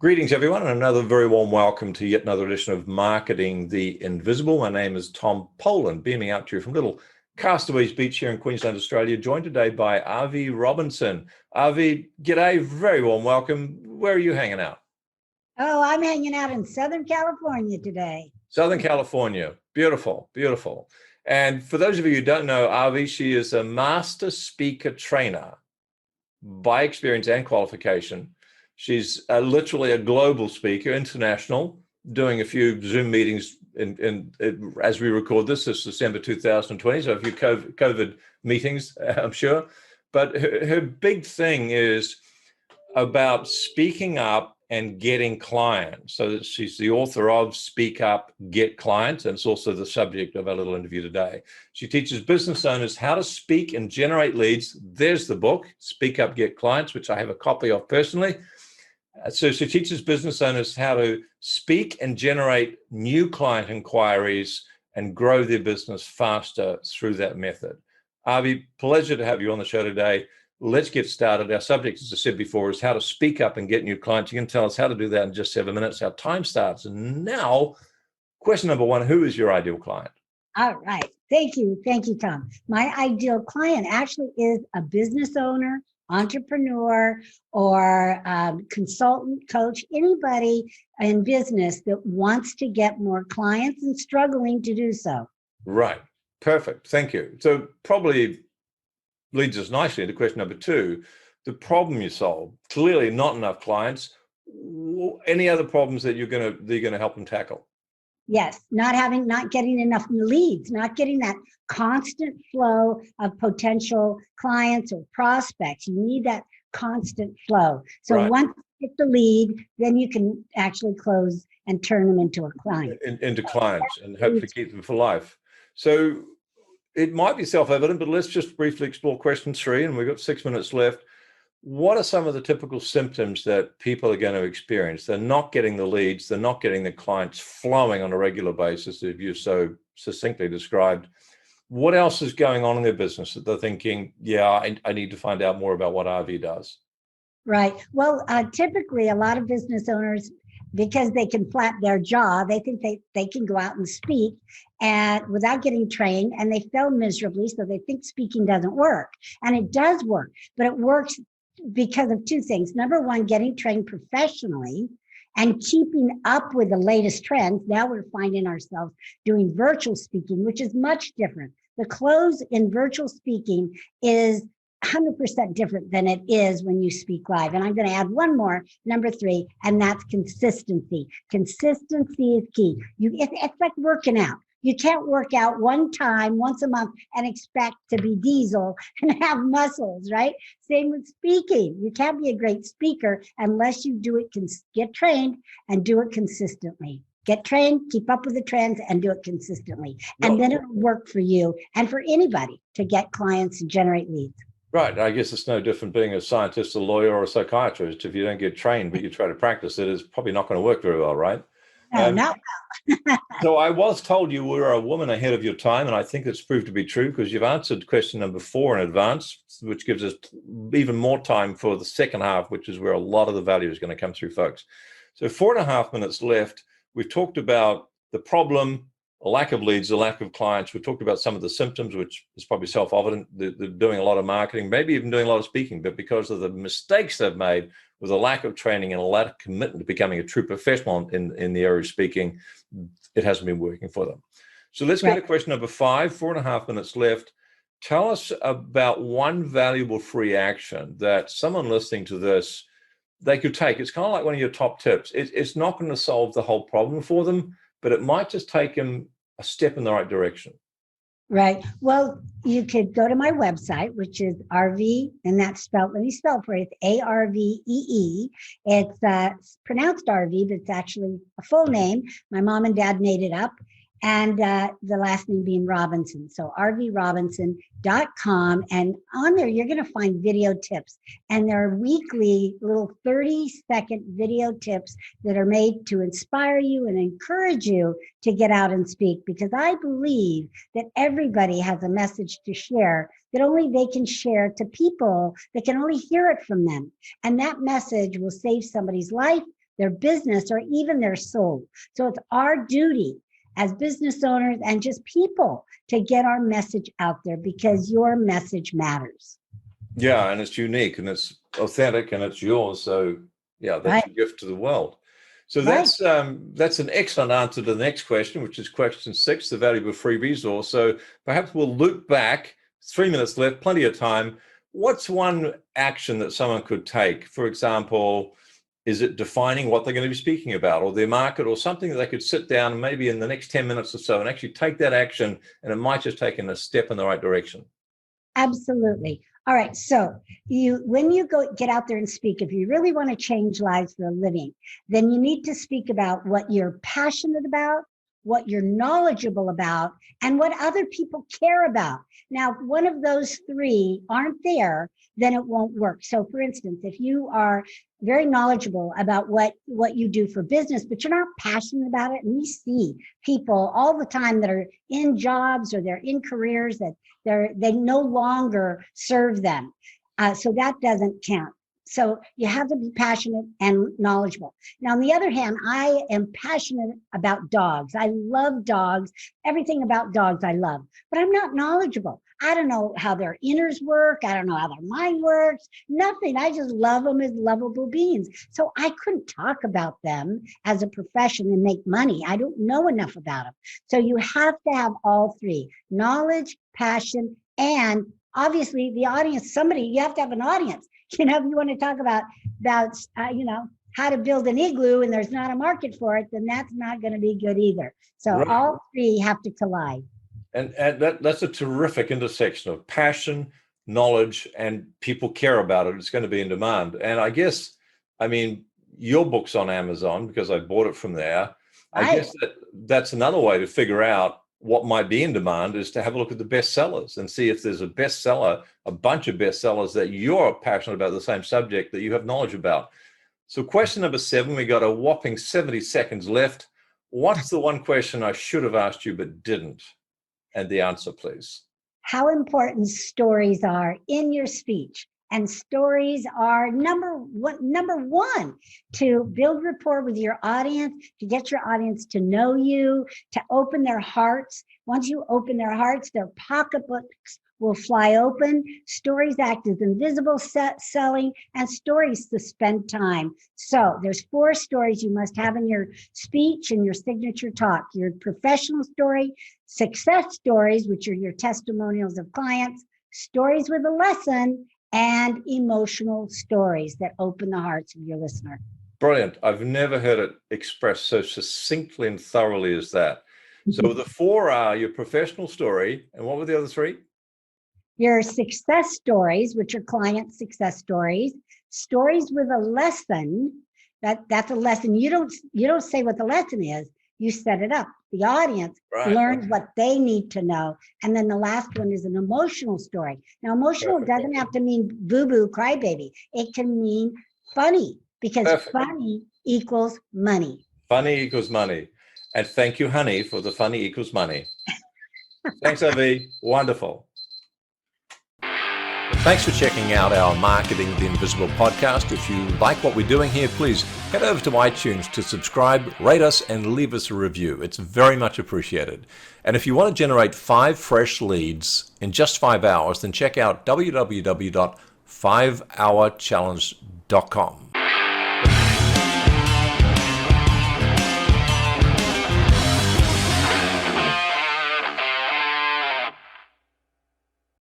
Greetings, everyone, and another very warm welcome to yet another edition of Marketing the Invisible. My name is Tom Poland, beaming out to you from little Castaways Beach here in Queensland, Australia, joined today by Arvee Robinson. Arvee, g'day, very warm welcome. Where are you hanging out? Oh, I'm hanging out in Southern California today. Southern California. Beautiful, beautiful. And for those of you who don't know Arvee, she is a master speaker trainer by experience and qualification. She's literally a global speaker, international, doing a few Zoom meetings as we record this is December 2020, so a few COVID meetings, I'm sure. But her big thing is about speaking up and getting clients. So she's the author of Speak Up, Get Clients, and it's also the subject of our little interview today. She teaches business owners how to speak and generate leads. There's the book, Speak Up, Get Clients, which I have a copy of personally. So she teaches business owners how to speak and generate new client inquiries and grow their business faster through that method. Arvee, pleasure to have you on the show today. Let's get started. Our subject, as I said before, is how to speak up and get new clients. You can tell us how to do that in just 7 minutes. Our time starts. And now, question number one, who is your ideal client? All right. Thank you. Thank you, Tom. My ideal client actually is a business owner, entrepreneur, or consultant, coach, anybody in business that wants to get more clients and struggling to do so. Right. Perfect. Thank you. So probably leads us nicely into question number two, the problem you solve. Clearly not enough clients. Any other problems that you're going to help them tackle? Yes, not getting enough leads, not getting that constant flow of potential clients or prospects. You need that constant flow. So right. Once you get the lead, then you can actually close and turn them into a client. Into clients and hopefully keep them for life. So it might be self-evident, but let's just briefly explore question three, and we've got 6 minutes left. What are some of the typical symptoms that people are going to experience? They're not getting the leads, they're not getting the clients flowing on a regular basis, as you so succinctly described. What else is going on in their business that they're thinking, yeah, I need to find out more about what Arvee does? Right. Well, typically a lot of business owners, because they can flat their jaw, they think they can go out and speak and without getting trained, and they fail miserably. So they think speaking doesn't work, and it does work, but it works because of two things. Number one, getting trained professionally and keeping up with the latest trends. Now we're finding ourselves doing virtual speaking, which is much different. The close in virtual speaking is 100% different than it is when you speak live. And I'm going to add one more, number three, and that's consistency. Consistency is key. It's like working out. You can't work out one time, once a month, and expect to be diesel and have muscles, right? Same with speaking. You can't be a great speaker unless you do it, get trained and do it consistently. Get trained, keep up with the trends, and do it consistently. And then it'll work for you and for anybody to get clients and generate leads. Right. I guess it's no different being a scientist, a lawyer, or a psychiatrist. If you don't get trained, but you try to practice it, it's probably not going to work very well, right? No, not well. So I was told you were a woman ahead of your time, and I think it's proved to be true because you've answered question number 4 in advance, which gives us even more time for the second half, which is where a lot of the value is going to come through, folks. So 4.5 minutes left. We've talked about the problem, a lack of leads, a lack of clients. We've talked about some of the symptoms, which is probably self-evident. They're doing a lot of marketing, maybe even doing a lot of speaking, but because of the mistakes they've made with a lack of training and a lack of commitment to becoming a true professional in the area of speaking, it hasn't been working for them. So let's go to question number 5, 4.5 minutes left. Tell us about one valuable free action that someone listening to this, they could take. It's kind of like one of your top tips. It's not going to solve the whole problem for them, but it might just take them a step in the right direction. Right. Well, you could go to my website, which is Arvee, and that's spelled, let me spell it for you. It's Arvee. It's pronounced Arvee, but it's actually a full name. My mom and dad made it up. And the last name being Robinson. So arveerobinson.com. And on there, you're going to find video tips. And there are weekly little 30-second video tips that are made to inspire you and encourage you to get out and speak. Because I believe that everybody has a message to share that only they can share to people that can only hear it from them. And that message will save somebody's life, their business, or even their soul. So it's our duty as business owners and just people to get our message out there, because your message matters. Yeah, and it's unique and it's authentic and it's yours. So yeah, that's Right. a gift to the world. So Right. that's an excellent answer to the next question, which is question 6, the value of a free resource. So perhaps we'll loop back. 3 minutes left, plenty of time. What's one action that someone could take? For example, is it defining what they're going to be speaking about, or their market, or something that they could sit down and maybe in the next 10 minutes or so and actually take that action, and it might just take them a step in the right direction? Absolutely. All right. So when you go get out there and speak, if you really want to change lives for a living, then you need to speak about what you're passionate about, what you're knowledgeable about, and what other people care about. Now, if one of those three aren't there, then it won't work. So for instance, if you are very knowledgeable about what you do for business, but you're not passionate about it, and we see people all the time that are in jobs or they're in careers that they no longer serve them. So that doesn't count. So you have to be passionate and knowledgeable. Now, on the other hand, I am passionate about dogs. I love dogs. Everything about dogs I love, but I'm not knowledgeable. I don't know how their inners work. I don't know how their mind works. Nothing. I just love them as lovable beings. So I couldn't talk about them as a profession and make money. I don't know enough about them. So you have to have all three: knowledge, passion, and obviously the audience. You have to have an audience. If you want to talk about how to build an igloo and there's not a market for it, then that's not going to be good either. So Right. all three have to collide. And that's a terrific intersection of passion, knowledge, and people care about it. It's going to be in demand. And I guess, your book's on Amazon because I bought it from there. I guess that's another way to figure out what might be in demand, is to have a look at the bestsellers and see if there's a bestseller, a bunch of bestsellers that you're passionate about, the same subject that you have knowledge about. So question number 7, we got a whopping 70 seconds left. What's the one question I should have asked you but didn't? And the answer, please. How important stories are in your speech. And stories are number one to build rapport with your audience, to get your audience to know you, to open their hearts. Once you open their hearts, their pocketbooks will fly open. Stories act as invisible selling, and stories to spend time. So there's 4 stories you must have in your speech and your signature talk: your professional story, success stories, which are your testimonials of clients, stories with a lesson, and emotional stories that open the hearts of your listener. Brilliant. I've never heard it expressed so succinctly and thoroughly as that. So the 4 are your professional story, and what were the other 3? Your success stories, which are client success stories, stories with a lesson. That's a lesson. You don't say what the lesson is. You set it up. The audience learns what they need to know. And then the last one is an emotional story. Now, emotional doesn't have to mean boo-boo, crybaby. It can mean funny, because funny equals money. Funny equals money. And thank you, honey, for the funny equals money. Thanks, Arvee. Wonderful. Thanks for checking out our Marketing the Invisible podcast. If you like what we're doing here, please head over to iTunes to subscribe, rate us, and leave us a review. It's very much appreciated. And if you want to generate 5 fresh leads in just 5 hours, then check out www.5hourchallenge.com.